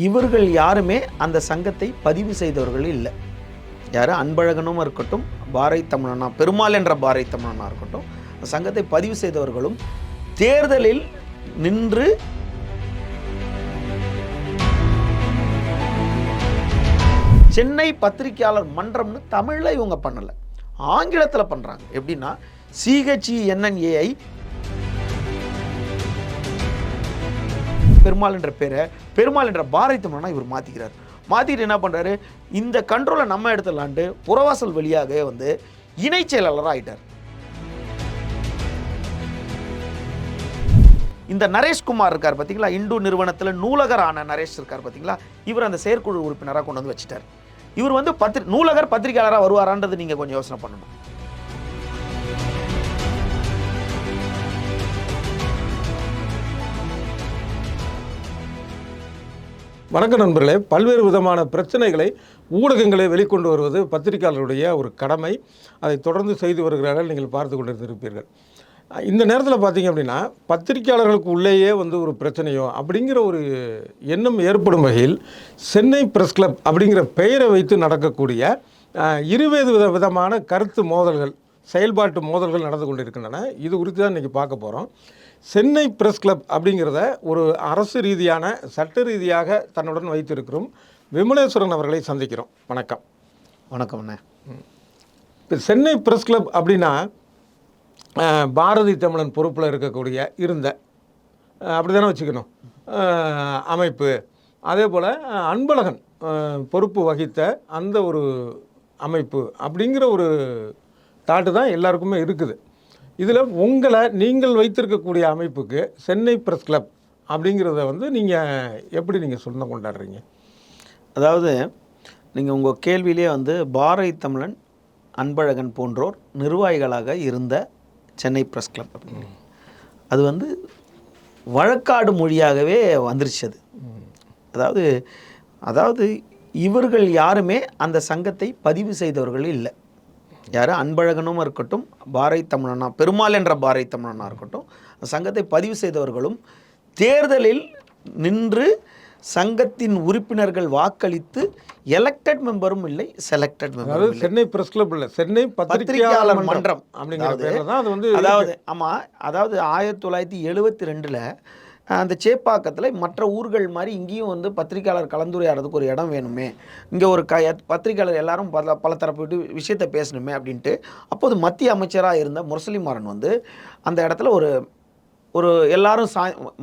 இவர்கள் யாருமே அந்த சங்கத்தை பதிவு செய்தவர்கள் இல்லை. யார் அன்பழகனும் இருக்கட்டும், பாரை தமிழனா பெருமாள் என்ற பாரை தமிழனா இருக்கட்டும், சங்கத்தை பதிவு செய்தவர்களும் தேர்தலில் நின்று சென்னை பத்திரிகையாளர் மன்றம்னு தமிழில் இவங்க பண்ணலை, ஆங்கிலத்தில் பண்ணுறாங்க. எப்படின்னா CHENNAI பெருமாள் என்ற பேரை பெருமாள் என்ற பாரை தமிழனா இவர் மாற்றிக்கிறார். மாற்றிட்டு என்ன பண்ணுறாரு, இந்த கண்ட்ரோலை நம்ம எடுத்துடலான்ட்டு புறவாசல் வழியாக வந்து இணை செயலாளராக ஆகிட்டார். இந்த நரேஷ்குமார் இருக்கார் பார்த்தீங்களா, இந்து நிறுவனத்தில் நூலகரான நரேஷ் இருக்கார் பார்த்தீங்களா, இவர் அந்த செயற்குழு உறுப்பினராக கொண்டு வந்து வச்சுட்டார். இவர் வந்து நூலகர் பத்திரிகையாளராக வருவாரான்றது நீங்கள் கொஞ்சம் யோசனை பண்ணணும். வணக்கம் நண்பர்களே. பல்வேறு விதமான பிரச்சனைகளை ஊடகங்களை வெளிக்கொண்டு வருவது பத்திரிகையாளருடைய ஒரு கடமை. அதை தொடர்ந்து செய்து வருகிறார்கள், நீங்கள் பார்த்து கொண்டிருந்திருப்பீர்கள். இந்த நேரத்தில் பார்த்தீங்க அப்படின்னா, பத்திரிகையாளர்களுக்கு உள்ளேயே வந்து ஒரு பிரச்சனையோ அப்படிங்கிற ஒரு எண்ணம் ஏற்படும் வகையில் சென்னை பிரஸ் கிளப் அப்படிங்கிற பெயரை வைத்து நடக்கக்கூடிய இருவேறு விதமான கருத்து மோதல்கள், செயல்பாட்டு மோதல்கள் நடந்து கொண்டிருக்கின்றன. இது குறித்து தான் இன்றைக்கி பார்க்க போகிறோம். சென்னை பிரஸ் கிளப் அப்படிங்கிறத ஒரு அரசு ரீதியான சட்ட ரீதியாக தன்னுடன் வைத்திருக்கிறோம் விமலேஸ்வரன் அவர்களை சந்திக்கிறோம். வணக்கம். வணக்கம் அண்ணே. இப்போ சென்னை பிரஸ் கிளப் அப்படின்னா பாரதி தமிழன் பொறுப்பில் இருக்கக்கூடிய அப்படி தானே வச்சுக்கணும் அமைப்பு. அதே போல் அன்பழகன் பொறுப்பு வகித்த அந்த ஒரு அமைப்பு அப்படிங்கிற ஒரு தாட்டு தான் எல்லாருக்குமே இருக்குது. இதில் நீங்கள் வைத்திருக்கக்கூடிய அமைப்புக்கு சென்னை பிரஸ் கிளப் அப்படிங்கிறத வந்து நீங்கள் எப்படி சொந்தம் கொண்டாடுறீங்க? அதாவது நீங்கள் உங்கள் கேள்வியிலே வந்து பாரை தமிழன், அன்பழகன் போன்றோர் நிர்வாகிகளாக இருந்த சென்னை பிரஸ் கிளப் அப்படின்னு அது வந்து வழக்காடு மொழியாகவே வந்துருச்சு. அது அதாவது இவர்கள் யாருமே அந்த சங்கத்தை பதிவு செய்தவர்கள் இல்லை. யார் அன்பழகனும் இருக்கட்டும், பாரை தமிழனா பெருமாள் என்ற பாரை தமிழனா இருக்கட்டும், சங்கத்தை பதிவு செய்தவர்களும் தேர்தலில் நின்று சங்கத்தின் உறுப்பினர்கள் வாக்களித்து எலெக்டட் மெம்பரும் இல்லை, செலக்டட் மெம்பரும் இல்லை. சென்னை பிரஸ் கிளப் இல்லை, சென்னை பத்திரிகையாளர் மன்றம் அதாவது ஆமாம். அதாவது 1972 அந்த சேப்பாக்கத்தில் மற்ற ஊர்கள் மாதிரி இங்கேயும் வந்து பத்திரிகையாளர் கலந்துரையாடுறதுக்கு ஒரு இடம் வேணுமே, இங்கே ஒரு பத்திரிகையாளர் எல்லாரும் பல தரப்பு விஷயத்தை பேசணுமே அப்படின்ட்டு அப்போது மத்திய அமைச்சராக இருந்த முரசலிமாறன் வந்து அந்த இடத்துல ஒரு எல்லாரும்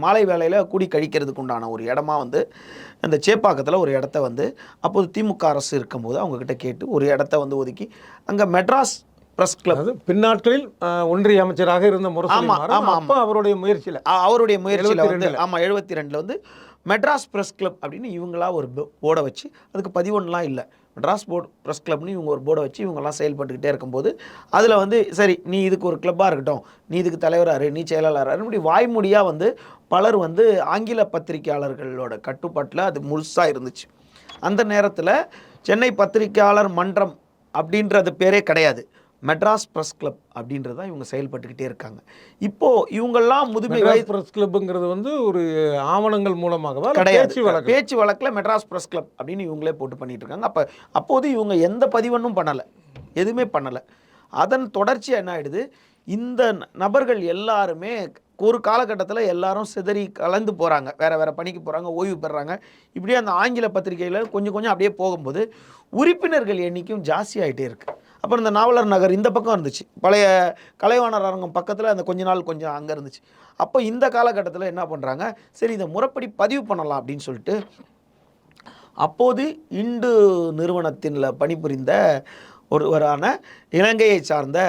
மாலை வேளையில் கூடி கழிக்கிறதுக்கு உண்டான ஒரு இடமா வந்து அந்த சேப்பாக்கத்தில் ஒரு இடத்த வந்து அப்போது திமுக அரசு இருக்கும்போது அவங்கக்கிட்ட கேட்டு ஒரு இடத்த வந்து ஒதுக்கி அங்கே மெட்ராஸ் பிரஸ் கிளப் பின்னாட்களில் ஒன்றிய அமைச்சராக இருந்த முரசலிமாறன் அவருடைய முயற்சியில் வந்து 72 வந்து மெட்ராஸ் பிரஸ் கிளப் அப்படின்னு இவங்களா ஒரு போர்டை வச்சு, அதுக்கு 11 இல்லை, மெட்ராஸ் பிரஸ் கிளப்னு இவங்க ஒரு போர்டை வச்சு இவங்கெல்லாம் செயல்பட்டுக்கிட்டே இருக்கும்போது அதில் வந்து சரி நீ இதுக்கு ஒரு கிளப்பாக இருக்கட்டும், நீ இதுக்கு தலைவராரு, நீ செயலாளராரு, இப்படி வாய்மொழியாக வந்து பலர் வந்து ஆங்கில பத்திரிகையாளர்களோட கட்டுப்பாட்டில் அது முழுசாக இருந்துச்சு. அந்த நேரத்தில் சென்னை பத்திரிகையாளர் மன்றம் அப்படின்றது பேரே கிடையாது, மெட்ராஸ் பிரஸ் கிளப் அப்படின்றத இவங்க செயல்பட்டுக்கிட்டே இருக்காங்க. இப்போது இவங்கெல்லாம் முதுமை பிரஸ் கிளப்புங்கிறது வந்து ஒரு ஆவணங்கள் மூலமாக கிடையாது, பேச்சு வழக்கில் மெட்ராஸ் பிரஸ் கிளப் அப்படின்னு இவங்களே போட்டு பண்ணிட்டு இருக்காங்க. அப்போது இவங்க எந்த பதிவொன்றும் பண்ணலை, எதுவுமே பண்ணலை. அதன் தொடர்ச்சியாக என்ன ஆகிடுது, இந்த நபர்கள் எல்லாருமே ஒரு காலகட்டத்தில் எல்லாரும் சிதறி கலந்து போகிறாங்க, வேறு பணிக்கு போகிறாங்க, ஓய்வு பெறுறாங்க. இப்படியே அந்த ஆங்கில பத்திரிகையில் கொஞ்சம் அப்படியே போகும்போது உறுப்பினர்கள் எண்ணிக்கையும் ஜாஸ்தி ஆகிட்டே இருக்குது. அப்புறம் இந்த நாவலர் நகர் இந்த பக்கம் இருந்துச்சு, பழைய கலைவாணர் அரங்கம் பக்கத்தில் அந்த கொஞ்சம் அங்கே இருந்துச்சு. அப்போ இந்த காலகட்டத்தில் என்ன பண்ணுறாங்க, சரி இதை முறைப்படி பதிவு பண்ணலாம் அப்படின்னு சொல்லிட்டு அப்போது இந்து நிறுவனத்தில் பணிபுரிந்த ஒருவரான இலங்கையை சார்ந்த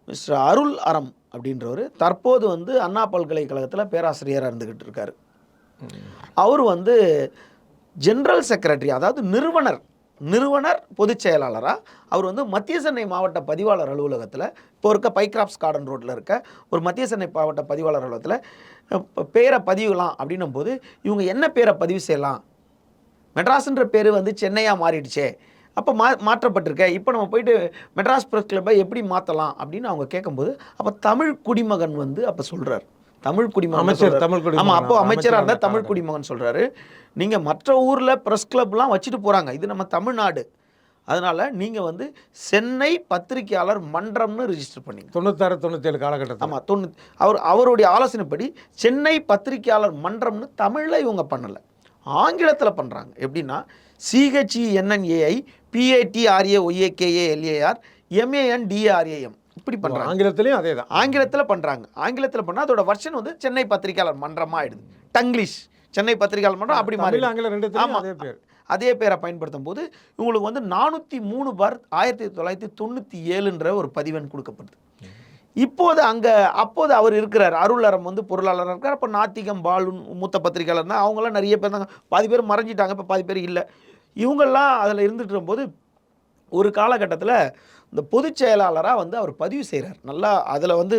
மிஸ்டர் அருள் அறம் அப்படின்றவர் தற்போது வந்து அண்ணா பல்கலைக்கழகத்தில் பேராசிரியராக இருந்துக்கிட்டு இருக்கார். அவர் வந்து ஜெனரல் செக்ரட்டரி, அதாவது நிறுவனர் பொதுச் செயலாளராக அவர் வந்து மத்திய சென்னை மாவட்ட பதிவாளர் அலுவலகத்தில் இப்போ இருக்க பைக்ராப்ஸ் கார்டன் ரோட்டில் இருக்க ஒரு மத்திய சென்னை மாவட்ட பதிவாளர் அலுவலகத்தில் பேரை பதிவுலாம் அப்படின்னும் போது இவங்க என்ன பேரை பதிவு செய்யலாம், மெட்ராஸ்ன்ற பேர் வந்து சென்னையாக மாறிடுச்சே, அப்போ மாற்றப்பட்டிருக்க, இப்போ நம்ம போயிட்டு மெட்ராஸ் பிரஸ் கிளப்பை எப்படி மாற்றலாம் அப்படின்னு அவங்க கேட்கும்போது அப்போ தமிழ் குடிமகன் வந்து அப்போ சொல்கிறார், தமிழ் குடிமகன் அமைச்சர் சொல்றாரு. தமிழ் குடிமகன். ஆமா, அப்போ அமைச்சராக அமைச்சரா இருந்தால் இருந்த தமிழ் குடிமகன் சொல்றாரு. நீங்க மற்ற ஊர்ல பிரஸ் கிளப்லாம் வச்சுட்டு போறாங்க, இது நம்ம தமிழ்நாடு, அதனால நீங்க வந்து சென்னை பத்திரிகையாளர் மன்றம்னு ரிஜிஸ்டர் பண்ணீங்க. 96 97 காலகட்டத்தில். ஆமாம், அவருடைய ஆலோசனைப்படி சென்னை பத்திரிகையாளர் மன்றம்னு தமிழில் இவங்க பண்ணலை, ஆங்கிலத்தில் பண்ணுறாங்க. எப்படின்னா CHENNAI PATRAOAKALAR MANDARAM இப்படி பண்ணுறாங்க. ஆங்கிலத்திலையும் அதே தான், ஆங்கிலத்தில் பண்ணுறாங்க. ஆங்கிலத்தில் பண்ணால் அதோட வெர்ஷன் வந்து சென்னை பத்திரிகையாளர் மன்றமாக ஆயிடுது. டங்கிலீஷ் சென்னை பத்திரிகையாளர் மன்றம் அப்படி மாறி. ஆங்கிலம் ரெண்டுத்தையும் அதே பேர். அதே பேரை பயன்படுத்தும் போது இவங்களுக்கு வந்து 403/1997 ஒரு பதிவெண் கொடுக்கப்படுது. இப்போது அப்போது அவர் இருக்கிறார், அருளரம் வந்து பொருளாளராக இருக்கார். அப்போ நாத்திகம் பாலு மூத்த பத்திரிகையாளர்னா அவங்களாம் நிறைய பேர் தாங்க, பாதி பேர் மறைஞ்சிட்டாங்க, இப்போ பாதி பேர் இல்லை. இவங்கெல்லாம் அதில் இருந்துட்டு இருக்கும்போது ஒரு காலகட்டத்தில் இந்த பொதுச் செயலாளராக வந்து அவர் பதிவு செய்கிறார். நல்லா அதில் வந்து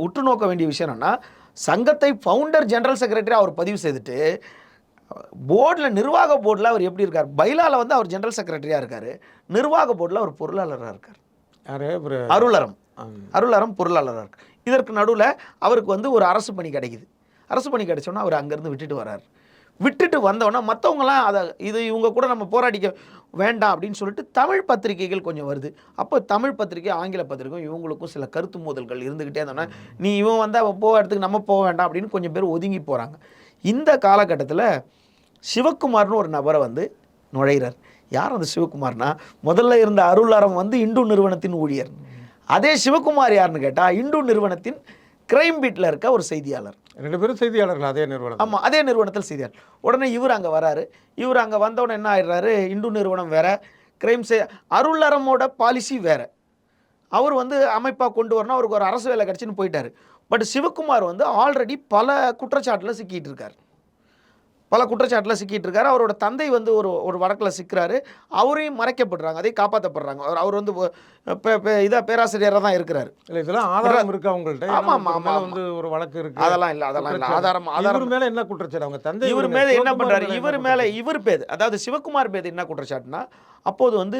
உற்று நோக்க வேண்டிய விஷயம் என்னென்னா, சங்கத்தை ஃபவுண்டர் ஜெனரல் செக்ரட்டரி அவர் பதிவு செய்துட்டு போர்டில் நிர்வாக போர்டில் அவர் எப்படி இருக்கார், பைலாவில் வந்து அவர் ஜெனரல் செக்ரட்டரியாக இருக்கார், நிர்வாக போர்டில் அவர் பொருளாளராக இருக்கார். அருளரம் பொருளாளராக இருக்கு. இதற்கு நடுவில் அவருக்கு வந்து ஒரு அரசு பணி கிடைக்குது. அரசு பணி கிடைச்சோன்னா அவர் அங்கேருந்து விட்டுட்டு வர்றார். விட்டுட்டு வந்தோன்னா மற்றவங்களாம் இவங்க கூட நம்ம போராடிக்க வேண்டாம் அப்படின்னு சொல்லிட்டு தமிழ் பத்திரிகைகள் கொஞ்சம் வருது. அப்போ தமிழ் பத்திரிகை ஆங்கில பத்திரிகை இவங்களுக்கும் சில கருத்து மோதல்கள் இருந்துக்கிட்டே இருந்தோன்னா, நீ இவன் வந்தால் போக இடத்துக்கு நம்ம போக வேண்டாம் அப்படின்னு கொஞ்சம் பேர் ஒதுங்கி போகிறாங்க. இந்த காலகட்டத்தில் சிவகுமார்னு ஒரு நபரை வந்து நுழைகிறார். யார் அந்த சிவகுமார்னா, முதல்ல இருந்த அருளரம் வந்து இந்து நிறுவனத்தின் ஊழியர். அதே சிவகுமார் யாருன்னு கேட்டால் இந்து நிறுவனத்தின் கிரைம் பீட்டில் இருக்க ஒரு செய்தியாளர். 2 பேரும் செய்தியாளர்கள் அதே நிறுவனம். ஆமாம், அதே நிறுவனத்தில் செய்தியாளர். உடனே இவர் அங்கே வராரு. இவர் அங்கே வந்தவுடனே என்ன ஆயிடுறாரு, இந்து நிறுவனம் வேற, கிரைம் அருளரமோட பாலிசி வேற. அவர் வந்து அமைப்பாக கொண்டு வரணும், அவருக்கு ஒரு அரசு வேலை கிடச்சின்னு போயிட்டார். பட் சிவகுமார் வந்து ஆல்ரெடி பல குற்றச்சாட்டில் சிக்கிட்டு இருக்கார். அவரோட தந்தை வந்து ஒரு வழக்கில் சிக்கிறாரு, அவரையும் மறைக்கப்படுறாங்க, அதையும் காப்பாற்றப்படுறாங்க. அவர் வந்து பேராசிரியராக தான் இருக்கிறார். இல்லை, இதெல்லாம் ஆதாரம் இருக்கா உங்கள்கிட்ட? ஆமாம், வந்து ஒரு வழக்கு இருக்கு. அதெல்லாம் இல்லை. ஆதாரம் மேலே என்ன குற்றச்சாட்டு? அவங்க தந்தை இவர் மேலே என்ன பண்ணுறாரு, இவர் பேது, அதாவது சிவகுமார் பேது என்ன குற்றச்சாட்டுனா, அப்போது வந்து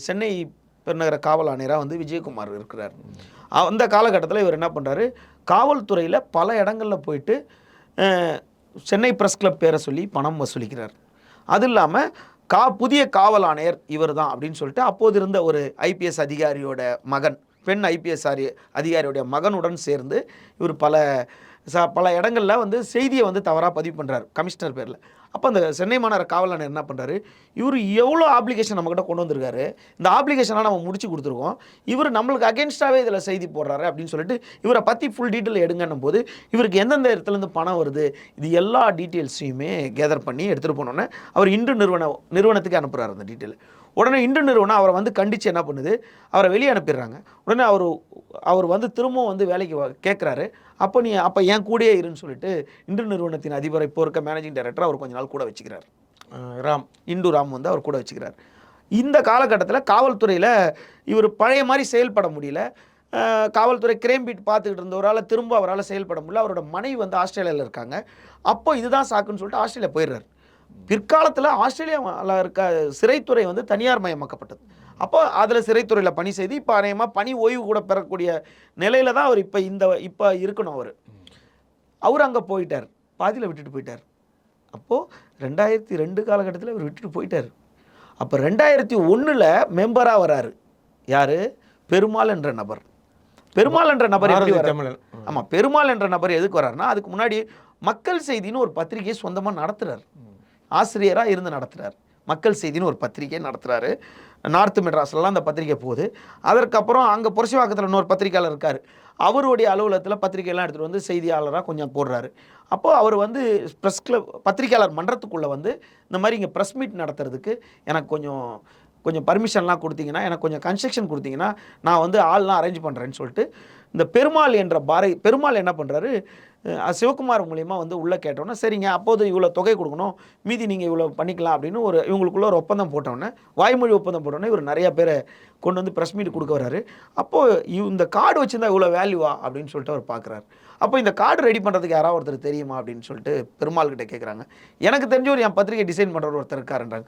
சென்னை பெருநகர காவல் ஆணையராக வந்து விஜயகுமார் இருக்கிறார். அந்த காலகட்டத்தில் இவர் என்ன பண்ணுறாரு, காவல்துறையில் பல இடங்களில் போயிட்டு சென்னை பிரஸ் கிளப் பேரை சொல்லி பணம் வசூலிக்கிறார். அது இல்லாமல் புதிய காவல் ஆணையர் இவர் தான் அப்படின்னு சொல்லிட்டு அப்போது இருந்த ஒரு ஐபிஎஸ் அதிகாரியோட மகன், பெண் ஐபிஎஸ் அதிகாரியோடைய மகனுடன் சேர்ந்து இவர் பல இடங்களில் வந்து செய்தியை வந்து தவறாக பதிவு பண்ணுறாரு கமிஷனர் பேரில். அப்போ அந்த சென்னை மாநகர காவல் ஆணையர் என்ன பண்ணுறாரு, இவர் எவ்வளோ ஆப்ளிகேஷன் நம்மக்கிட்ட கொண்டு வந்திருக்காரு, இந்த ஆப்ளிகேஷனாக நம்ம முடிச்சு கொடுத்துருக்கோம், இவர் நம்மளுக்கு அகேன்ஸ்டாகவே இதில் செய்தி போடுறாரு அப்படின்னு சொல்லிட்டு இவரை பற்றி ஃபுல் டீட்டெயில் எடுங்கன்னும் போது இவருக்கு எந்தெந்த இடத்துலேருந்து பணம் வருது இது எல்லா டீட்டெயில்ஸையுமே கேதர் பண்ணி எடுத்துகிட்டு போனோன்னே அவர் இந்து நிறுவனத்துக்கு அனுப்புகிறார் அந்த டீட்டெயில். உடனே இந்து நிறுவனம் அவரை வந்து கண்டித்து என்ன பண்ணுது, அவரை வெளியே அனுப்பிடுறாங்க. உடனே அவர் வந்து திரும்பவும் வந்து வேலைக்கு கேட்குறாரு. அப்போ ஏன் கூடயே இருன்னு சொல்லிட்டு இந்து நிறுவனத்தின் அதிபர் இப்போ இருக்க மேனேஜிங் டைரக்டர் அவர் கொஞ்ச நாள் கூட வச்சுக்கிறார். இந்து ராம் வந்து அவர் கூட வச்சுக்கிறார். இந்த காலகட்டத்தில் காவல்துறையில் இவர் பழைய மாதிரி செயல்பட முடியல. காவல்துறை கிரைம் பீட் பார்த்துக்கிட்டு இருந்தவரால் திரும்ப அவரால் செயல்பட முடியல. அவரோட மனைவி வந்து ஆஸ்திரேலியாவில் இருக்காங்க. அப்போ இதுதான் சாக்குன்னு சொல்லிட்டு ஆஸ்திரேலியா போயிடுறாரு. பிற்காலத்தில் ஆஸ்திரேலியாவில் இருக்க சிறைத்துறை வந்து தனியார் மயமாக்கப்பட்டது. அப்போ அதில் சிறைத்துறையில் பணி செய்து இப்போ அநேகமாக பணி ஓய்வு கூட பெறக்கூடிய நிலையில் தான் அவர் இப்போ இருக்கணும். அவர் அங்கே போயிட்டார், பாதியில் விட்டுட்டு போயிட்டார். அப்போது 2002 காலகட்டத்தில் அவர் விட்டுட்டு போயிட்டார். அப்போ 2001 மெம்பராக வராரு. யார்? பெருமாள் என்ற நபர். பெருமாள் என்ற நபர் எப்படி வராரு? ஆமாம், பெருமாள் என்ற நபர் எதுக்கு வர்றாருன்னா, அதுக்கு முன்னாடி மக்கள் செய்தின்னு ஒரு பத்திரிகையை சொந்தமாக நடத்துகிறார். ஆசிரியராக இருந்து நடத்துகிறார். மக்கள் செய்தின்னு ஒரு பத்திரிகை நடத்துகிறாரு. நார்த் மெட்ராஸ்லாம் அந்த பத்திரிகை போகுது. அதற்கப்புறம் அங்கே புரட்சிவாக்கத்தில் இன்னொரு பத்திரிகையாளர் இருக்கார். அவருடைய அலுவலகத்தில் பத்திரிகையெல்லாம் எடுத்துகிட்டு வந்து செய்தியாளராக கொஞ்சம் போடுறாரு. அப்போது அவர் வந்து ப்ரெஸ் கிளப் பத்திரிகையாளர் மன்றத்துக்குள்ளே வந்து இந்த மாதிரி இங்கே ப்ரெஸ் மீட் நடத்துறதுக்கு எனக்கு கொஞ்சம் பர்மிஷன்லாம் கொடுத்தீங்கன்னா, எனக்கு கொஞ்சம் கன்ஸ்ட்ரக்ஷன் கொடுத்தீங்கன்னா நான் வந்து ஆள்லாம் அரேஞ்ச் பண்ணுறேன்னு சொல்லிட்டு இந்த பெருமாள் என்ன பண்ணுறாரு, சிவகுமார் மூலியமாக வந்து உள்ளே கேட்டோன்னே சரிங்க அப்போது இவ்வளோ தொகை கொடுக்கணும் மீதி நீங்கள் இவ்வளோ பண்ணிக்கலாம் அப்படின்னு இவங்களுக்குள்ள ஒரு ஒப்பந்தம் போட்டோன்னே வாய்மொழி ஒப்பந்தம் போட்டோன்னே இவர் நிறையா பேரை கொண்டு வந்து ப்ரெஸ் மீட் கொடுக்க வர்றாரு. அப்போது இந்த கார்டு வச்சுருந்தா இவ்வளோ வேல்யூவா அப்படின்னு சொல்லிட்டு அவர் பார்க்குறாரு. அப்போ இந்த கார்டு ரெடி பண்ணுறதுக்கு யாராவது ஒருத்தர் தெரியுமா அப்படின்னு சொல்லிட்டு பெருமாள் கிட்ட கேட்குறாங்க. எனக்கு தெரிஞ்ச ஒரு என் பத்திரிகை டிசைன் பண்ணுற ஒருத்தர் இருக்காருன்றாங்க.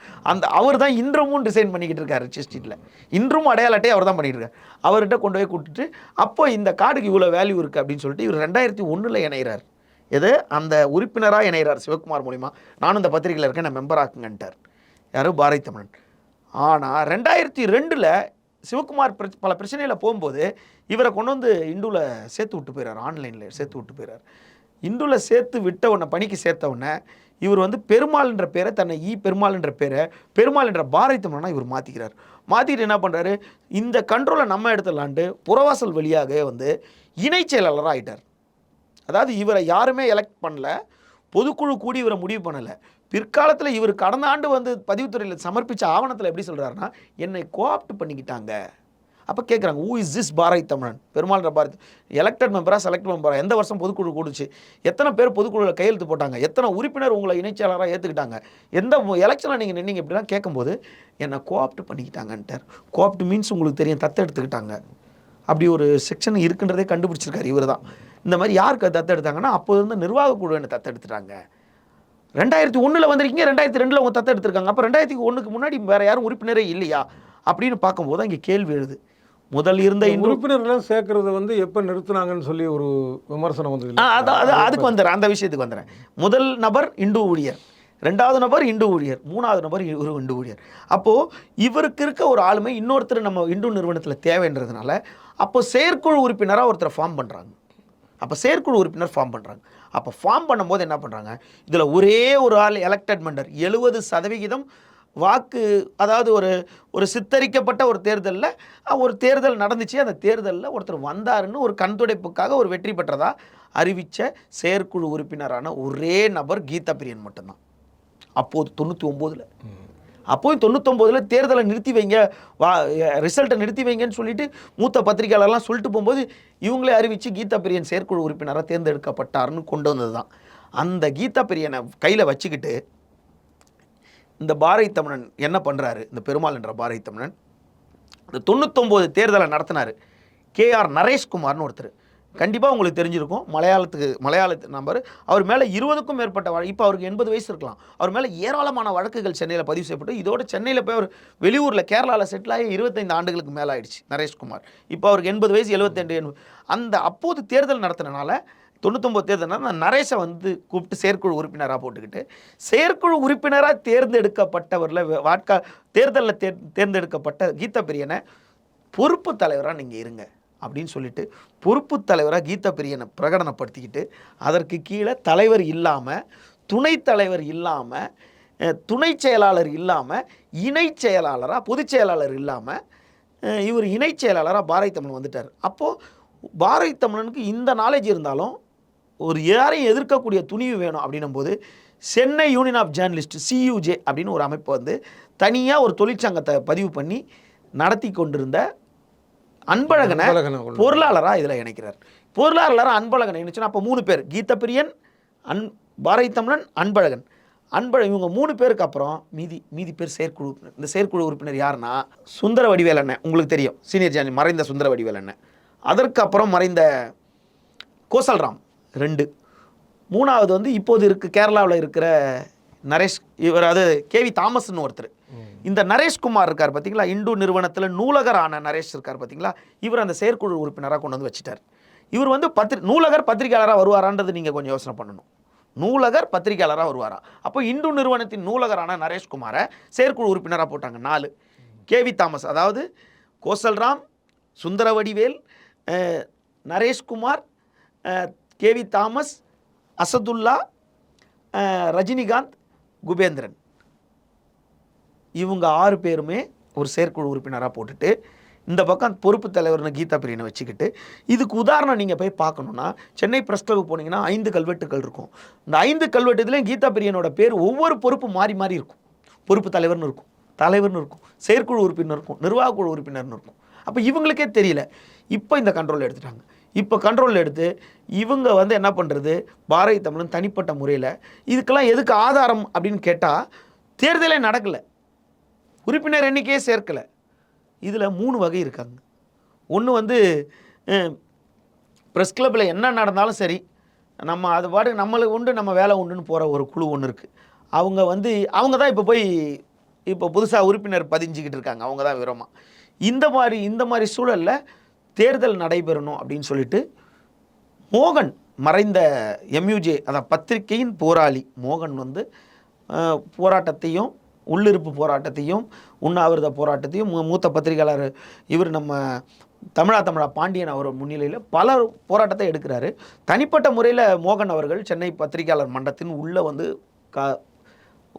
அவர் தான் இன்றுமும் டிசைன் பண்ணிக்கிட்டு இருக்காரு ரிச் எஸ்டேட்டில். இன்றும் அடையாளட்டே அவர் தான் பண்ணிட்டு இருக்காரு. அவர்கிட்ட கொண்டு போய் கூப்பிட்டுட்டு அப்போ இந்த கார்டுக்கு இவ்வளோ வேல்யூ இருக்குது அப்படின்னு சொல்லிட்டு இவர் 2001 இணைகிறார். எது அந்த உறுப்பினராக இணைகிறார் சிவகுமார் மூலிமா. நானும் இந்த பத்திரிகையில் இருக்கேன், நான் மெம்பர் ஆக்குங்கன்ட்டார் யாரும் பாரதி தமிழன். ஆனால் 2002 சிவகுமார் பல பிரச்சனையில் போகும்போது இவரை கொண்டு வந்து இந்துவில் சேர்த்து விட்டு போயிறார். ஆன்லைனில் சேர்த்து விட்டு போயிறார். இந்துவில் சேர்த்து விட்ட உடனே பணிக்கு சேர்த்த உடனே இவர் வந்து பெருமாள் என்ற பேரை தன்னை பெருமாள் என்ற பேரை பெருமாள் என்ற பாரதி தமிழனா இவர் மாற்றிக்கிறார். மாற்றிட்டு என்ன பண்ணுறாரு, இந்த கண்ட்ரோலை நம்ம எடுத்துடலான்ட்டு புறவாசல் வழியாக வந்து இணை செயலாளராக ஆகிட்டார். அதாவது இவரை யாருமே எலெக்ட் பண்ணல, பொதுக்குழு கூடி இவரை முடிவு பண்ணலை. பிற்காலத்தில் இவர் கடந்த ஆண்டு வந்து பதிவுத்துறையில் சமர்ப்பித்த ஆவணத்தில் எப்படி சொல்கிறாருன்னா என்னை கோஆப்ட் பண்ணிக்கிட்டாங்க. அப்போ கேட்குறாங்க ஹூ இஸ் திஸ் பாரதி தமிழன், பெருமாள் பாரதி எலெக்டட் மெம்பரா செலக்ட் மெம்பரா, எந்த வருஷம் பொதுக்குழு கூடுச்சு, எத்தனை பேர் பொதுக்குழுவில் கையெழுத்து போட்டாங்க, எத்தனை உறுப்பினர் உங்களை இணைச்சாளராக ஏற்றுக்கிட்டாங்க, எந்த எலெக்ஷனில் நீங்கள் நின்னீங்க இப்படிலாம் கேட்கும்போது என்னை கோஆப்ட் பண்ணிக்கிட்டாங்கன்ட்டார். கோஆப்ட் மீன்ஸ் உங்களுக்கு தெரியும் தத்தெடுத்துக்கிட்டாங்க. அப்படி ஒரு செக்ஷன் இருக்குன்றதே கண்டுபிடிச்சிருக்காரு இவர் தான். இந்த மாதிரி யாருக்கு தத்தெடுத்தாங்கன்னா அப்போது வந்து நிர்வாக குழு என்ன தத்தெடுத்துட்டாங்க. 2001 வந்திருக்கீங்க, 2002 அவங்க தத்தெடுத்திருக்காங்க. அப்போ 2001 முன்னாடி வேற யாரும் உறுப்பினரே இல்லையா அப்படின்னு பார்க்கும்போது இங்கே கேள்வி எழுது. முதல் இருந்த உறுப்பினர்லாம் சேர்க்கறது வந்து எப்போ நிறுத்தினாங்கன்னு சொல்லி ஒரு விமர்சனம் வந்து அதுக்கு வந்துடுறேன், அந்த விஷயத்துக்கு வந்துடுறேன். முதல் நபர் இந்து ஊழியர், 2வது நபர் இந்து ஊழியர், 3வது நபர் ஒரு இந்து ஊழியர். அப்போது இவருக்கு இருக்க ஒரு ஆளுமை இன்னொருத்தர் நம்ம இந்து நிறுவனத்தில் தேவைன்றதுனால அப்போ செயற்குழு உறுப்பினராக ஒருத்தரை ஃபார்ம் பண்ணுறாங்க. அப்போ செயற்குழு உறுப்பினர் ஃபார்ம் பண்ணுறாங்க. அப்போ ஃபார்ம் பண்ணும்போது என்ன பண்ணுறாங்க, இதில் ஒரே ஒரு ஆள் எலெக்டட் மெம்பர் 70% வாக்கு, அதாவது ஒரு சித்தரிக்கப்பட்ட ஒரு தேர்தலில் ஒரு தேர்தல் நடந்துச்சு, அந்த தேர்தலில் ஒருத்தர் வந்தாருன்னு ஒரு கண்துடைப்புக்காக ஒரு வெற்றி பெற்றதா அறிவித்த செயற்குழு உறுப்பினரான ஒரே நபர் கீதா பிரியன் மட்டும்தான். அப்போது 99 அப்போது 99 தேர்தலை நிறுத்தி வைங்க, ரிசல்ட்டை நிறுத்தி வைங்கன்னு சொல்லிட்டு மூத்த பத்திரிகையாளர்லாம் சொல்லிட்டு போகும்போது இவங்களே அறிவித்து கீதா பிரியன் செயற்குழு உறுப்பினராக தேர்ந்தெடுக்கப்பட்டார்னு கொண்டு வந்தது தான். அந்த கீதா பிரியனை கையில் வச்சுக்கிட்டு இந்த பாரதி தமிழன் என்ன பண்ணுறாரு, இந்த பெருமாள் என்ற பாரதி தமிழன் இந்த 99 தேர்தலை நடத்தினார். கேஆர் நரேஷ்குமார்னு ஒருத்தர், கண்டிப்பாக உங்களுக்கு தெரிஞ்சிருக்கும், மலையாளத்து நம்பர். அவர் மேலே 20க்கும் மேற்பட்ட இப்போ அவருக்கு 80 வயசு இருக்கலாம். அவர் மேலே ஏராளமான வழக்குகள் சென்னையில் பதிவு செய்யப்பட்டு இதோட சென்னையில் போய் அவர் வெளியூரில் கேரளாவில் செட்டில் ஆகி 25 ஆண்டுகளுக்கு மேலே ஆயிடுச்சு நரேஷ்குமார். இப்போ அவருக்கு 80 வயசு, 72 அந்த அப்போது தேர்தல் நடத்தினால 99 தேர்தல்னா நரேஷை வந்து கூப்பிட்டு செயற்குழு உறுப்பினராக போட்டுக்கிட்டு செயற்குழு உறுப்பினராக தேர்ந்தெடுக்கப்பட்டவரில் தேர்தலில் தேர்ந்தெடுக்கப்பட்ட கீதா பிரியனை பொறுப்பு தலைவராக நீங்கள் இருங்க அப்படின்னு சொல்லிட்டு பொறுப்பு தலைவராக கீதா பிரியனை பிரகடனப்படுத்திக்கிட்டு அதற்கு கீழே தலைவர் இல்லாமல், துணைத் தலைவர் இல்லாமல், துணை செயலாளர் இல்லாமல், இணை செயலாளராக, பொதுச் செயலாளர் இல்லாமல் இவர் இணை செயலாளராக பாரதி தமிழன் வந்துட்டார். அப்போது பாரதி தமிழனுக்கு இந்த நாலேஜ் இருந்தாலும் ஒரு யாரையும் எதிர்க்கக்கூடிய துணிவு வேணும் அப்படின்னும் போது Chennai union of journalist CUJ அப்படின்னு ஒரு அமைப்பு வந்து தனியாக ஒரு தொழிற்சங்கத்தை பதிவு பண்ணி நடத்தி கொண்டிருந்த அன்பழகனை பொருளாளராக இதில் இணைக்கிறார். பொருளாளராக அன்பழகனை இணைச்சுன்னா அப்போ 3 பேர், கீதா பிரியன், பாரதி தமிழன், அன்பழகன். இவங்க 3 பேருக்கு அப்புறம் மீதி பேர் செயற்குழு. இந்த செயற்குழு உறுப்பினர் யாருன்னா சுந்தர வடிவேல் அண்ணன், உங்களுக்கு தெரியும், சீனியர் ஜேர்னலிஸ்ட் மறைந்த சுந்தர வடிவேல் அண்ணன். அதற்கு அப்புறம் மறைந்த கோசல்ராம் 2. 3வது வந்து இப்போது கேரளாவில் இருக்கிற நரேஷ், இவர் அது KV தாமஸ்ன்னு ஒருத்தர். இந்த நரேஷ்குமார் இருக்கார் பார்த்தீங்களா, இந்து நிறுவனத்தில் நூலகரான நரேஷ் இருக்கார் பார்த்தீங்களா, இவர் அந்த செயற்குழு உறுப்பினராக கொண்டு வந்து வச்சுட்டார். இவர் வந்து நூலகர் பத்திரிகையாளராக வருவாரான்றது நீங்கள் கொஞ்சம் யோசனை பண்ணணும். நூலகர் பத்திரிகையாளராக வருவாரா? அப்போ இந்து நிறுவனத்தின் நூலகரான நரேஷ்குமாரை செயற்குழு உறுப்பினராக போட்டாங்க 4. KV தாமஸ், அதாவது கோசல்ராம், சுந்தர வடிவேல், நரேஷ்குமார், KV தாமஸ், அசதுல்லா, ரஜினிகாந்த், குபேந்திரன், இவங்க 6 பேருமே ஒரு செயற்குழு உறுப்பினராக போட்டுட்டு இந்த பக்கம் பொறுப்பு தலைவர்னு கீதா பிரியனை வச்சுக்கிட்டு, இதுக்கு உதாரணம் நீங்கள் போய் பார்க்கணுன்னா சென்னை பிரஸ் கிளப் போனீங்கன்னா 5 கல்வெட்டுகள் இருக்கும். இந்த 5 கல்வெட்டுலேயும் கீதா பிரியனோட பேர் ஒவ்வொரு பொறுப்பு மாறி மாறி இருக்கும். பொறுப்பு தலைவர்னு இருக்கும், செயற்குழு உறுப்பினர் இருக்கும், நிர்வாக குழு உறுப்பினர்னு இருக்கும். அப்போ இவங்களுக்கே தெரியல. இப்போ இந்த கண்ட்ரோல் எடுத்துட்டாங்க. இப்போ கண்ட்ரோல் எடுத்து இவங்க வந்து என்ன பண்ணுறது, பாரதிய தமிழன் தனிப்பட்ட முறையில் இதுக்கெல்லாம் எதுக்கு ஆதாரம் அப்படின்னு கேட்டால், தேர்தலே நடக்கலை, உறுப்பினர் எண்ணிக்கையே சேர்க்கலை. இதில் 3 வகை இருக்காங்க. ஒன்று வந்து ப்ரெஸ் கிளப்பில் என்ன நடந்தாலும் சரி, நம்ம அது பாட்டு நம்மளுக்கு உண்டு, நம்ம வேலை உண்டுன்னு போகிற ஒரு குழு ஒன்று இருக்குது. அவங்க தான் இப்போ புதுசாக உறுப்பினர் பதிஞ்சிக்கிட்டு இருக்காங்க. அவங்க தான் விரோமா. இந்த மாதிரி சூழலில் தேர்தல் நடைபெறணும் அப்படின்னு சொல்லிட்டு மோகன், மறைந்த எம்யூஜே, அதான் பத்திரிகையின் போராளி மோகன் வந்து போராட்டத்தையும் உள்ளிருப்பு போராட்டத்தையும் உண்ணாவிரத போராட்டத்தையும் மூத்த பத்திரிகையாளர் இவர் நம்ம தமிழா பாண்டியன் அவர் முன்னிலையில் பல போராட்டத்தை எடுக்கிறாரு. தனிப்பட்ட முறையில் மோகன் அவர்கள் சென்னை பத்திரிகையாளர் மன்றத்தின் உள்ளே வந்து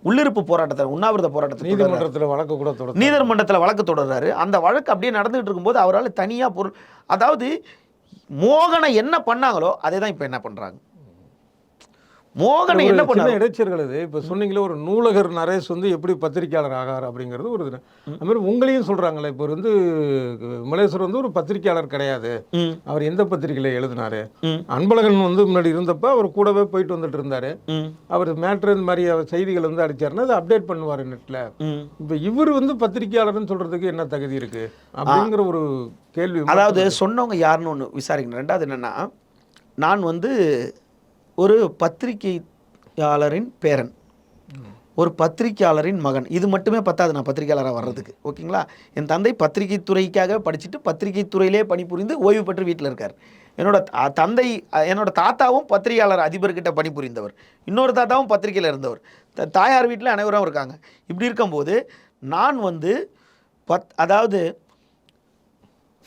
உள்ளிருப்பு போராட்டத்தை, உண்ணாவிரத போராட்டத்தை நீதிமன்றத்தில் வழக்கு தொடர்றாரு. அந்த வழக்கு அப்படியே நடந்துகிட்டு இருக்கும்போது அவரால் தனியாக அதாவது மோகனை என்ன பண்ணாங்களோ அதே தான் இப்போ என்ன பண்ணுறாங்க. மோகனை என்ன பண்ண இடைச்சர்கள் இது. இப்போ சொன்னீங்களே ஒரு நூலகர் நரேஷ் வந்து எப்படி பத்திரிகையாளர் ஆகார் அப்படிங்கிறது ஒரு அது மாதிரி உங்களையும் சொல்கிறாங்களே. இப்போ வந்து விமலேஸ்வர் வந்து ஒரு பத்திரிகையாளர் கிடையாது, அவர் எந்த பத்திரிகையில் எழுதினாரு. அன்பழகன் வந்து முன்னாடி இருந்தப்ப அவர் கூடவே போயிட்டு வந்துட்டு இருந்தாரு. அவர் மேட்ரு இந்த மாதிரி செய்திகள் வந்து அடிச்சாருன்னா அதை அப்டேட் பண்ணுவார் நெட்டில். இப்போ இவர் வந்து பத்திரிகையாளர்னு சொல்கிறதுக்கு என்ன தகுதி இருக்கு அப்படிங்கிற ஒரு கேள்வி. அதாவது சொன்னவங்க யாருன்னு ஒன்று விசாரிக்கணும். ரெண்டாவது என்னென்னா, நான் வந்து ஒரு பத்திரிகையாளரின் பேரன், ஒரு பத்திரிகையாளரின் மகன். இது மட்டுமே பத்தாது நான் பத்திரிகையாளராக வர்றதுக்கு. ஓகேங்களா? என் தந்தை பத்திரிகை துறைக்காக படிச்சுட்டு பத்திரிகை துறையிலே பணிபுரிந்து ஓய்வு பெற்று வீட்டில் இருக்கார். என்னோட தாத்தாவும் பத்திரிகையாளர் அதிபர்கிட்ட பணிபுரிந்தவர். இன்னொரு தாத்தாவும் பத்திரிகையில் இருந்தவர். தாயார் வீட்டில் அனைவரும் இருக்காங்க. இப்படி இருக்கும்போது நான் வந்து அதாவது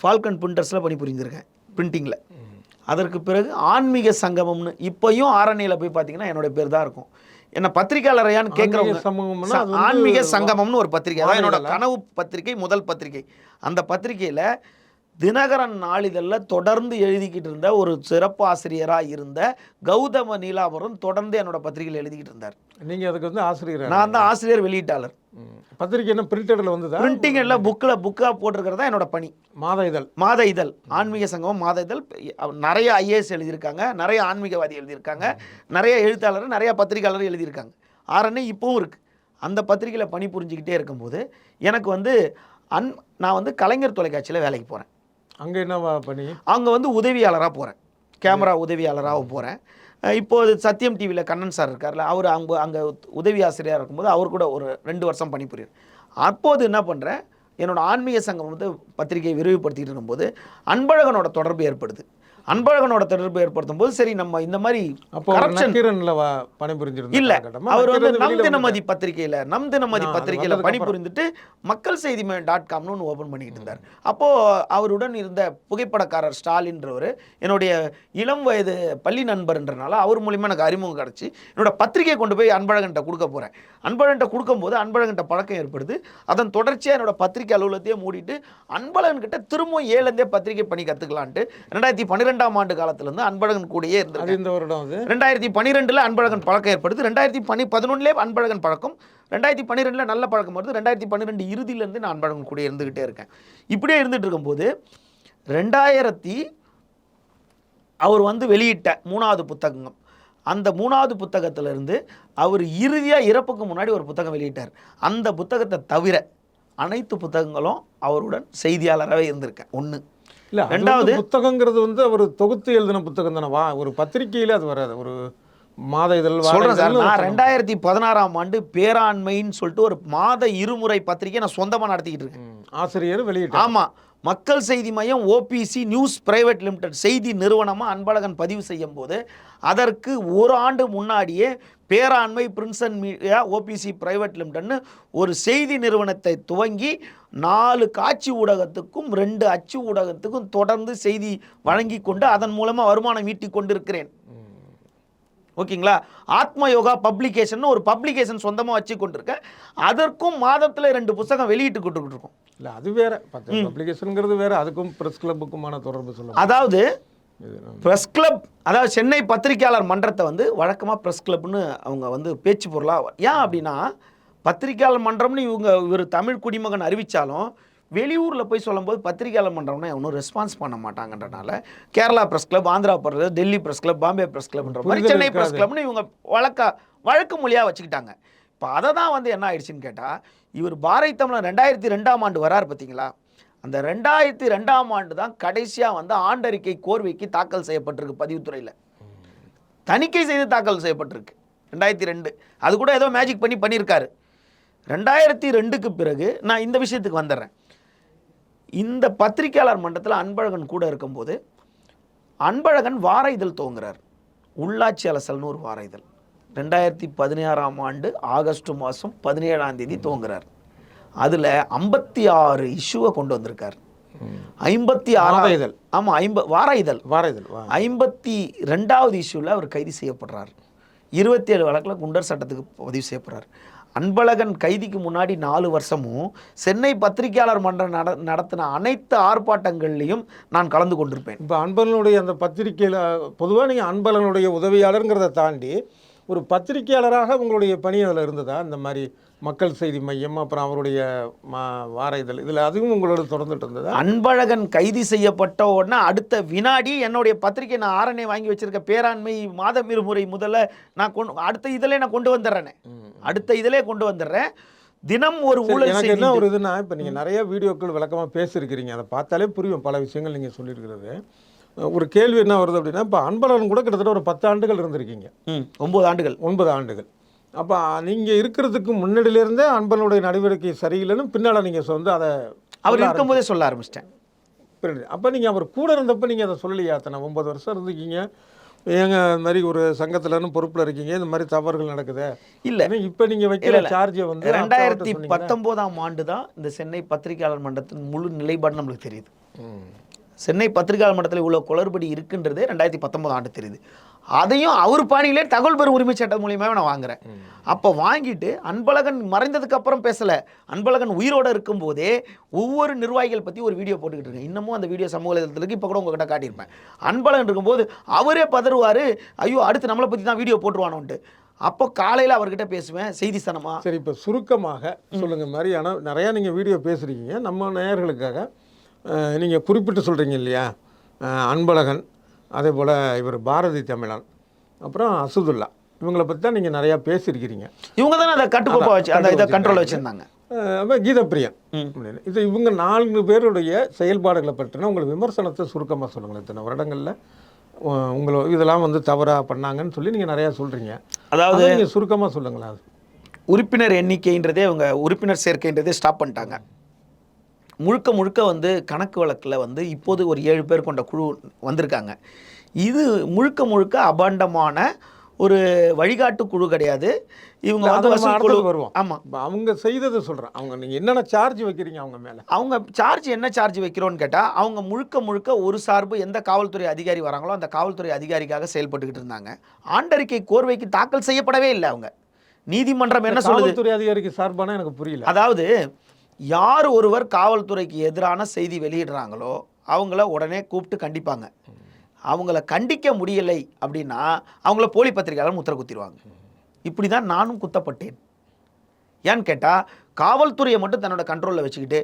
ஃபால்கன் பிரிண்டர்ஸில் பணிபுரிந்திருக்கேன், பிரிண்டிங்கில். அதற்கு பிறகு ஆன்மீக சங்கமம்னு இப்போயும் ஆரணியில் போய் பார்த்தீங்கன்னா என்னோடய பேர் தான் இருக்கும். என்ன பத்திரிகையாளரையான்னு கேட்குறவங்க, ஆன்மீக சங்கமம்னு ஒரு பத்திரிகை, அதான் என்னோட கனவு பத்திரிகை, முதல் பத்திரிகை. அந்த பத்திரிகையில் தினகரன் நாளிதழில் தொடர்ந்து எழுதிக்கிட்டு இருந்த ஒரு சிறப்பு ஆசிரியராக இருந்த கௌதம நீலாபுரம் தொடர்ந்து என்னோட பத்திரிகையில் எழுதிக்கிட்டு இருந்தார். நீங்கள் அதுக்கு வந்து ஆசிரியர்? நான் தான் ஆசிரியர் வெளியீட்டாளர். பத்திரிகை என்ன பிரிண்டடில் வந்து பிரிண்டிங் எல்லாம் புக்காக போட்டிருக்கிறதா என்னோட பணி. மாத இதழ் ஆன்மீக சங்கமம் மாத இதழ். நிறைய ஐஏஎஸ் எழுதியிருக்காங்க, நிறைய ஆன்மீகவாதி எழுதியிருக்காங்க, நிறைய எழுத்தாளர், நிறைய பத்திரிகையாளர் எழுதியிருக்காங்க. ஆரணி இப்போவும் இருக்குது. அந்த பத்திரிகையில் பணி புரிஞ்சுக்கிட்டே இருக்கும்போது எனக்கு வந்து நான் வந்து கலைஞர் தொலைக்காட்சியில் வேலைக்கு போகிறேன். அங்கே என்ன பண்ணி? அங்கே வந்து உதவியாளராக போகிறேன், கேமரா உதவியாளராக போகிறேன். இப்போது சத்தியம் டிவியில் கண்ணன் சார் இருக்கார்ல, அவர் அங்கே உதவி ஆசிரியராக இருக்கும்போது அவர் கூட ஒரு 2 வருஷம் பணிபுரியும். அப்போது என்ன பண்ணுறேன், என்னோடய ஆன்மீக சங்கம் வந்து பத்திரிகையை விரிவுபடுத்திகிட்டு இருக்கும்போது அன்பழகனோட தொடர்பு ஏற்படுது. அன்பழகனோட தொடர்பு ஏற்படுத்தும் போது சரி நம்ம இந்த மாதிரி இல்லை, அவர் வந்து நம் தினமதி பத்திரிகையில் பணிபுரிந்துட்டு மக்கள் செய்தி .comனு ஓப்பன் பண்ணிக்கிட்டு இருந்தார். அப்போது அவருடன் இருந்த புகைப்படக்காரர் ஸ்டாலின்றவர் என்னுடைய இளம் வயது பள்ளி நண்பர்ன்றனால அவர் மூலிமா எனக்கு அறிமுகம் கிடச்சி என்னோட பத்திரிகையை கொண்டு போய் அன்பழகன்கிட்ட கொடுக்க போகிறேன். அன்பழகன்கிட்ட கொடுக்கும்போது அன்பழகன்கிட்ட பழக்கம் ஏற்படுது. அதன் தொடர்ச்சியாக என்னோட பத்திரிகை அலுவலகத்தையே மூடிட்டு அன்பழகன்கிட்ட திரும்பவும் 7லேருந்தே பத்திரிகை பணி கற்றுக்கலான்ட்டு 2012 ஆண்டு காலத்திலிருந்து அன்பழகன் கூடயே இருந்தது. இந்த வருடம் 2012 அன்பழகன் பழக்கம் ஏற்படுது. 2011 அன்பழகன் பழக்கம், 2012 நல்ல பழக்கம் வருது. 2012 இறுதியிலேருந்து நான் அன்பழகன் கூட இருந்துகிட்டே இருக்கேன். இப்படியே இருந்துட்டு இருக்கும்போது 2000 அவர் வந்து வெளியிட்ட 3வது புத்தகம், அந்த 3வது புத்தகத்திலிருந்து அவர் இறுதியாக இறப்புக்கு முன்னாடி ஒரு புத்தகம் வெளியிட்டார். அந்த புத்தகத்தை தவிர அனைத்து புத்தகங்களும் அவருடன் செய்தியாளராகவே இருந்திருக்கேன். ஒன்று. இல்லை, 2வது புத்தகங்கிறது வந்து அவர் தொகுத்து எழுதின புத்தகம் தானே, ஒரு பத்திரிகையில் அது வராது, ஒரு மாத இதழ் சொல்கிறேன் சார். நான் 2016 ஆண்டு பேராண்மைன்னு சொல்லிட்டு ஒரு மாத இருமுறை பத்திரிகை நான் சொந்தமாக நடத்திக்கிட்டு இருக்கேன். ஆசிரியர் வெளியிட்டு. ஆமாம், மக்கள் செய்தி மையம் ஓபிசி நியூஸ் பிரைவேட் லிமிடெட் செய்தி நிறுவனமாக அன்பழகன் பதிவு செய்யும் போது அதற்கு ஒரு ஆண்டு முன்னாடியே பேராண்மை பிரின்சன் மீடியா ஓபிசி பிரைவேட் லிமிடெட்னு ஒரு செய்தி நிறுவனத்தை துவங்கி 4 காட்சி ஊடகத்துக்கும் 2 அச்சு ஊடகத்துக்கும் தொடர்ந்து செய்தி வழங்கி கொண்டு அதன் மூலமாக வருமானம் ஈட்டி கொண்டிருக்கிறேன். ஓகேங்களா? ஆத்ம யோகா பப்ளிகேஷன் ஒரு பப்ளிகேஷன் சொந்தமாக வச்சு கொண்டிருக்கேன். அதற்கும் மாதத்தில் 2 புத்தகம் வெளியிட்டு கொடுத்துக்கிட்டு இருக்கோம். இல்லை, அது வேற பப்ளிகேஷனுங்கிறது வேற, அதுக்கும் ப்ரெஸ் கிளப்புக்குமான தொடர்பு சொல்லுங்கள். அதாவது ப்ரெஸ் கிளப், அதாவது சென்னை பத்திரிகையாளர் மன்றத்தை வந்து வழக்கமாக ப்ரெஸ் கிளப்னு அவங்க வந்து பேச்சு பொருளாக. ஏன் அப்படின்னா பத்திரிகையாளர் மன்றம்னு இவர் தமிழ் குடிமகன் அறிவித்தாலும் வெளியூரில் போய் சொல்லும்போது பத்திரிகையாளர் மன்றம்னா ஒன்றும் ரெஸ்பான்ஸ் பண்ண மாட்டாங்கன்றனால Kerala press club, Andhra press, Delhi press club, Bombay press கிளப்ன்ற மாதிரி சென்னை ப்ரெஸ் கிளப்னு இவங்க வழக்கு மொழியாக வச்சுக்கிட்டாங்க. இப்போ அதை தான் வந்து என்ன ஆயிடுச்சுன்னு கேட்டால், இவர் பாரதி தமிழன் 2002ஆம் ஆண்டு வரார் பார்த்தீங்களா, அந்த 2002ஆம் ஆண்டு தான் கடைசியாக வந்து ஆண்டறிக்கை கோர்வைக்கு தாக்கல் செய்யப்பட்டிருக்கு பதிவுத்துறையில். தணிக்கை செய்து தாக்கல் செய்யப்பட்டிருக்கு 2002. அது கூட ஏதோ மேஜிக் பண்ணியிருக்காரு. 2002க்கு பிறகு நான் இந்த விஷயத்துக்கு வந்துடுறேன். இந்த பத்திரிகையாளர் மன்றத்தில் அன்பழகன் கூட இருக்கும்போது அன்பழகன் வார இதழ் துவங்குறார். உள்ளாட்சி அலசல்னு ஒரு வார இதழ் 2016ஆம் ஆண்டு ஆகஸ்ட் மாதம் 17ஆம் தேதி துவங்குறார். அதில் 56 இஷ்யூவை கொண்டு வந்திருக்கார். 56 இதழ், ஆமாம், வார இதழ் 52வது இஷ்யூவில் அவர் கைது செய்யப்படுறார். 27 வழக்கில் குண்டர் சட்டத்துக்கு பதிவு செய்யப்படுறார். அன்பழகன் கைதிக்கு முன்னாடி 4 வருஷமும் சென்னை பத்திரிகையாளர் மன்றம் நடத்தின அனைத்து ஆர்ப்பாட்டங்கள்லையும் நான் கலந்து கொண்டிருப்பேன். இப்போ அன்பழகனுடைய அந்த பத்திரிகையில் பொதுவாக நீங்கள் அன்பழகனுடைய உதவியாளருங்கிறத தாண்டி ஒரு பத்திரிகையாளராக உங்களுடைய பணி அதில் இருந்ததா? இந்த மாதிரி மக்கள் செய்தி மையம், அப்புறம் அவருடைய வார இதழ், இதில் அதுவும் உங்களோட தொடர்ந்துட்டு இருந்ததா? அன்பழகன் கைது செய்யப்பட்ட உடனே அடுத்த வினாடி என்னுடைய பத்திரிகை நான் ஆரணை வாங்கி வச்சிருக்க பேராண்மை மாத இருமுறை முதல்ல நான் அடுத்த இதிலே நான் கொண்டு வந்துடுறேன். அடுத்த இதிலே கொண்டு வந்துடுறேன். தினம் ஒரு ஊழல். எனக்கு என்ன ஒரு இதுனா, இப்போ நீங்கள் நிறைய வீடியோக்கள் விளக்கமாக பேசியிருக்கிறீங்க, அதை பார்த்தாலே புரியும் பல விஷயங்கள் நீங்கள் சொல்லியிருக்கிறது. ஒரு கேள்வி என்ன வருது அப்படின்னா, இப்போ அன்பழகன் கூட கிட்டத்தட்ட ஒரு 10 ஆண்டுகள் இருந்திருக்கீங்க. 9 ஆண்டுகள். அப்போ நீங்கள் இருக்கிறதுக்கு முன்னாடியிலேருந்தே அன்பழகனுடைய நடவடிக்கை சரியில்லைன்னு பின்னால் நீங்கள் வந்து அதை அவர் இருக்கும்போதே சொல்ல ஆரம்பிச்சிட்டேன். அப்போ நீங்கள் அவர் கூட இருந்தப்போ நீங்கள் அதை சொல்லலையா? அத்தனை 9 வருஷம் இருந்துக்கீங்க, ஏங்க இந்த மாதிரி ஒரு சங்கத்திலன்னு பொறுப்பில் இருக்கீங்க, இந்த மாதிரி தவறுகள் நடக்குது இல்லை, இப்போ நீங்கள் வைக்கிற சார்ஜை வந்து 2019ஆம் ஆண்டு தான் இந்த சென்னை பத்திரிகையாளர் மன்றத்தின் முழு நிலைப்பாடு நம்மளுக்கு தெரியுது. சென்னை பத்திரிகையாளர் மன்றத்தில் இவ்வளோ குளறுபடி இருக்குன்றதே 2019 ஆண்டு தெரியுது. அதையும் அவர் பாணியிலே தகவல் பெறும் உரிமை சட்டம் மூலியமாக நான் வாங்குறேன். அப்போ வாங்கிட்டு அன்பழகன் மறைந்ததுக்கு அப்புறம் பேசலை, அன்பழகன் உயிரோடு இருக்கும்போதே ஒவ்வொரு நிர்வாகிகள் பற்றி ஒரு வீடியோ போட்டுக்கிட்டு இருக்கேன். இன்னமும் அந்த வீடியோ சமூக வலைதளத்துக்கு இப்போ கூட உங்ககிட்ட காட்டியிருப்பேன். அன்பழகன் இருக்கும்போது அவரே பதறுவார், ஐயோ அடுத்து நம்மளை பற்றி தான் வீடியோ போட்டுருவானோன்ட்டு. அப்போ காலையில் அவர்கிட்ட பேசுவேன் செய்தி சனமா. சரி, இப்போ சுருக்கமாக சொல்லுங்கள் மாதிரி. ஆனால் நிறையா நீங்கள் வீடியோ பேசுகிறீங்க, நம்ம நேயர்களுக்காக நீங்கள் குறிப்பிட்டு சொல்கிறீங்க இல்லையா, அன்பழகன், அதே போல் இவர் பாரதி தமிழன், அப்புறம் அசதுல்லா, இவங்களை பற்றி தான் நீங்கள் நிறையா பேசியிருக்கிறீங்க. இவங்க தானே அதை கட்டுக்கோப்பாக வச்சு அந்த இதை கண்ட்ரோல் வச்சுருந்தாங்க. கீதப்பிரியன் இது இவங்க 4 பேருடைய செயல்பாடுகளை பற்றின உங்கள் விமர்சனத்தை சுருக்கமாக சொல்லுங்களேன். இத்தனை வருடங்களில் இதெல்லாம் வந்து தவறாக பண்ணாங்கன்னு சொல்லி நீங்கள் நிறையா சொல்கிறீங்க. அதாவது நீங்கள் சுருக்கமாக சொல்லுங்களேன். அது உறுப்பினர் எண்ணிக்கைன்றதே அவங்க உறுப்பினர் சேர்க்கைன்றதே ஸ்டாப் பண்ணிட்டாங்க. முழுக்க வந்து கணக்கு வழக்கில் வந்து இப்போது ஒரு 7 பேர் கொண்ட குழு வந்திருக்காங்க. இது முழுக்க அபாண்டமான ஒரு வழிகாட்டு குழு கிடையாது. இவங்க வந்து வருவோம். ஆமாம், அவங்க செய்ததை சொல்கிறேன். அவங்க நீங்கள் என்னென்ன சார்ஜ் வைக்கிறீங்க அவங்க மேலே? அவங்க என்ன சார்ஜ் வைக்கிறோன்னு கேட்டால், அவங்க முழுக்க ஒரு சார்பு எந்த காவல்துறை அதிகாரி வராங்களோ அந்த காவல்துறை அதிகாரிக்காக செயல்பட்டுக்கிட்டு இருந்தாங்க. ஆண்டறிக்கை கோர்வைக்கு தாக்கல் செய்யப்படவே இல்லை. அவங்க நீதிமன்றம் என்ன சொல்லுது? காவல்துறை அதிகாரிக்கு சார்பான எனக்கு புரியல. அதாவது யார் ஒருவர் காவல்துறைக்கு எதிரான செய்தி வெளியிடுறாங்களோ அவங்கள உடனே கூப்பிட்டு கண்டிப்பாங்க. அவங்கள கண்டிக்க முடியலை அப்படின்னா அவங்கள போலி பத்திரிகையாளர் முத்திரை குத்திடுவாங்க. இப்படி தான் நானும் குத்தப்பட்டேன். ஏன்னு கேட்டால், காவல்துறையை மட்டும் தன்னோட கண்ட்ரோலில் வச்சுக்கிட்டு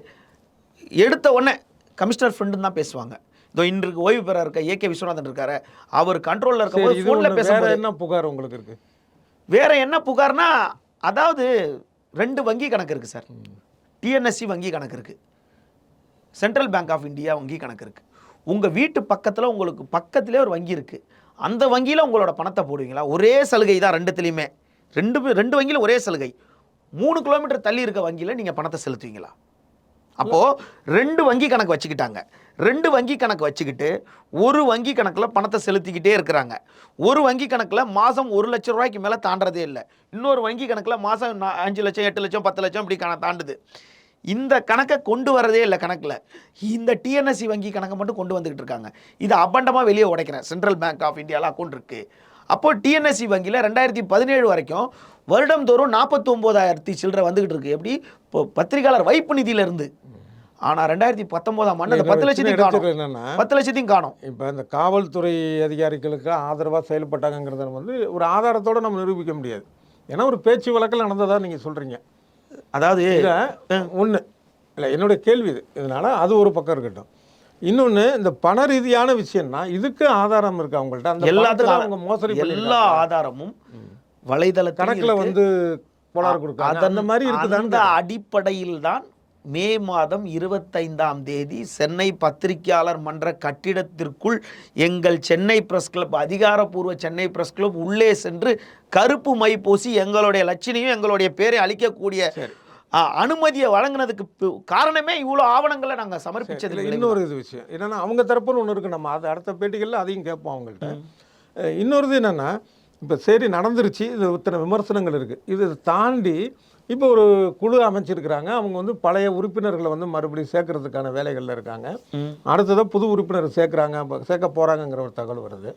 எடுத்த உடனே கமிஷனர் ஃப்ரெண்டுன்னு தான் பேசுவாங்க. இதோ இன்றைக்கு ஓய்வு பெற இருக்க ஏகே விஸ்வநாதன் இருக்காரு, அவர் கண்ட்ரோலில் இருக்கும்போது ஃபோனில் பேசும்போது என்ன புகார் உங்களுக்கு இருக்குது? வேற என்ன புகார்னா, அதாவது 2 வங்கி கணக்கு இருக்குது சார். டிஎன்எஸ்சி வங்கி கணக்கு இருக்குது, சென்ட்ரல் பேங்க் ஆஃப் இந்தியா வங்கி கணக்கு இருக்குது. உங்கள் வீட்டு பக்கத்தில் உங்களுக்கு பக்கத்திலே ஒரு வங்கி இருக்குது. அந்த வங்கியில் உங்களோட பணத்தை போடுவீங்களா? ஒரே சலுகை தான் ரெண்டுத்துலேயுமே. ரெண்டு வங்கியில் ஒரே சலுகை. 3 கிலோமீட்டர் தள்ளி இருக்க வங்கியில் நீங்கள் பணத்தை செலுத்துவீங்களா? அப்போது 2 வங்கி கணக்கு வச்சுக்கிட்டாங்க. 2 வங்கி கணக்கு வச்சுக்கிட்டு ஒரு வங்கி கணக்கில் பணத்தை செலுத்திக்கிட்டே இருக்கிறாங்க. ஒரு வங்கி கணக்கில் மாதம் 1 லட்சம் ரூபாய்க்கு மேலே தாண்டதே இல்லை. இன்னொரு வங்கி கணக்கில் மாதம் 5 லட்சம் 8 லட்சம் 10 லட்சம் இப்படி தாண்டுது. இந்த கணக்கை கொண்டு வரதே இல்லை கணக்கில். இந்த டிஎன்எஸ்சி வங்கி கணக்கை மட்டும் கொண்டு வந்துக்கிட்டு இருக்காங்க. இது அபண்டமாக வெளியே உடைக்கிறேன். சென்ட்ரல் பேங்க் ஆஃப் இந்தியாவில் அக்கௌண்ட் இருக்குது. அப்போது டிஎன்எஸ்சி வங்கியில் 2017 வரைக்கும் வருடம்தோறும் 49,000 சில்லரை வந்துக்கிட்டு இருக்குது. எப்படி? இப்போ பத்திரிகையாளர் வைப்பு நிதியிலிருந்து. ஆனால் 2019ஆம் ஆண்டு 10 லட்சத்தையும் காணும். இப்போ இந்த காவல்துறை அதிகாரிகளுக்கு ஆதரவாக செயல்பட்டாங்கிறத வந்து ஒரு ஆதாரத்தோடு நம்ம நிரூபிக்க முடியாது. ஏன்னா ஒரு பேச்சு வழக்கில் நடந்ததாக நீங்கள் சொல்கிறீங்க. அதாவது ஒன்று இல்லை என்னுடைய கேள்வி இது. இதனால் அது ஒரு பக்கம் இருக்கட்டும். இன்னொன்று, இந்த பண ரீதியான விஷயம்னா இதுக்கு ஆதாரம் இருக்கு அவங்கள்ட்ட. அந்த எல்லாத்துக்கும் அவங்க மோசடி எல்லா ஆதாரமும் வலைதள கணக்கில் வந்து கோளாறு கொடுக்காங்க. அந்த மாதிரி இருக்குதான். அந்த அடிப்படையில் தான் மே மாதம் 25ஆம் தேதி சென்னை பத்திரிகையாளர் மன்ற கட்டிடத்திற்குள் எங்கள் சென்னை பிரஸ் கிளப், அதிகாரப்பூர்வ சென்னை பிரஸ் கிளப் உள்ளே சென்று கருப்பு மை பூசி எங்களுடைய லட்சணையும் எங்களுடைய பேரை அளிக்கக்கூடிய அனுமதியை வழங்கினதுக்கு காரணமே இவ்வளோ ஆவணங்களை நாங்கள் சமர்ப்பிச்சது. இன்னொரு இது விஷயம் என்னென்னா, அவங்க தரப்புன்னு ஒன்று இருக்குது. நம்ம அது அடுத்த பேட்டிகளில் அதையும் கேட்போம் அவங்கள்ட்ட. இன்னொரு இது என்னென்னா, இப்போ சரி நடந்துருச்சு, இது இத்தனை விமர்சனங்கள் இருக்குது. இது தாண்டி இப்போ ஒரு குழு அமைச்சிருக்கிறாங்க. அவங்க வந்து பழைய உறுப்பினர்களை வந்து மறுபடியும் சேர்க்கறதுக்கான வேலைகளில் இருக்காங்க. அடுத்ததாக புது உறுப்பினர் சேர்க்க போகிறாங்கங்கிற ஒரு தகவல் வருது.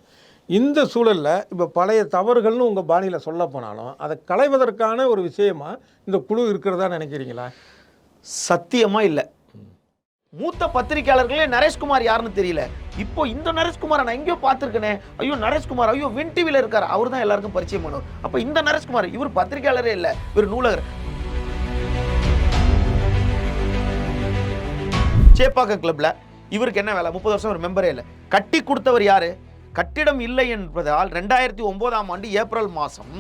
இந்த சூழலில் இப்போ பழைய தவறுகள்னு உங்கள் பாணியில் சொல்ல போனாலும் அதை களைவதற்கான ஒரு விஷயமா இந்த குழு இருக்கிறதா நினைக்கிறீங்களா? சத்தியமாக இல்லை. மூத்த பத்திரிகையாளர்களே நரேஷ்குமார் யாருன்னு தெரியல. இப்போ இந்த நரேஷ்குமாரை நான் எங்கேயோ பார்த்துருக்கேனே, ஐயோ நரேஷ்குமார், ஐயோ வின் டிவியில் இருக்கார், அவர் தான் எல்லாருக்கும் பரிச்சயமானவர். அப்போ இந்த நரேஷ்குமார், இவர் பத்திரிகையாளரே இல்லை, இவர் நூலகர். சேப்பாக்கம் கிளப்ல இவருக்கு என்ன வேலை? 30 வருஷம் ஒரு மெம்பரே இல்லை. கட்டி கொடுத்தவர் யாரு? கட்டிடம் இல்லை என்பதால் 2009ஆம் ஆண்டு ஏப்ரல் மாதம்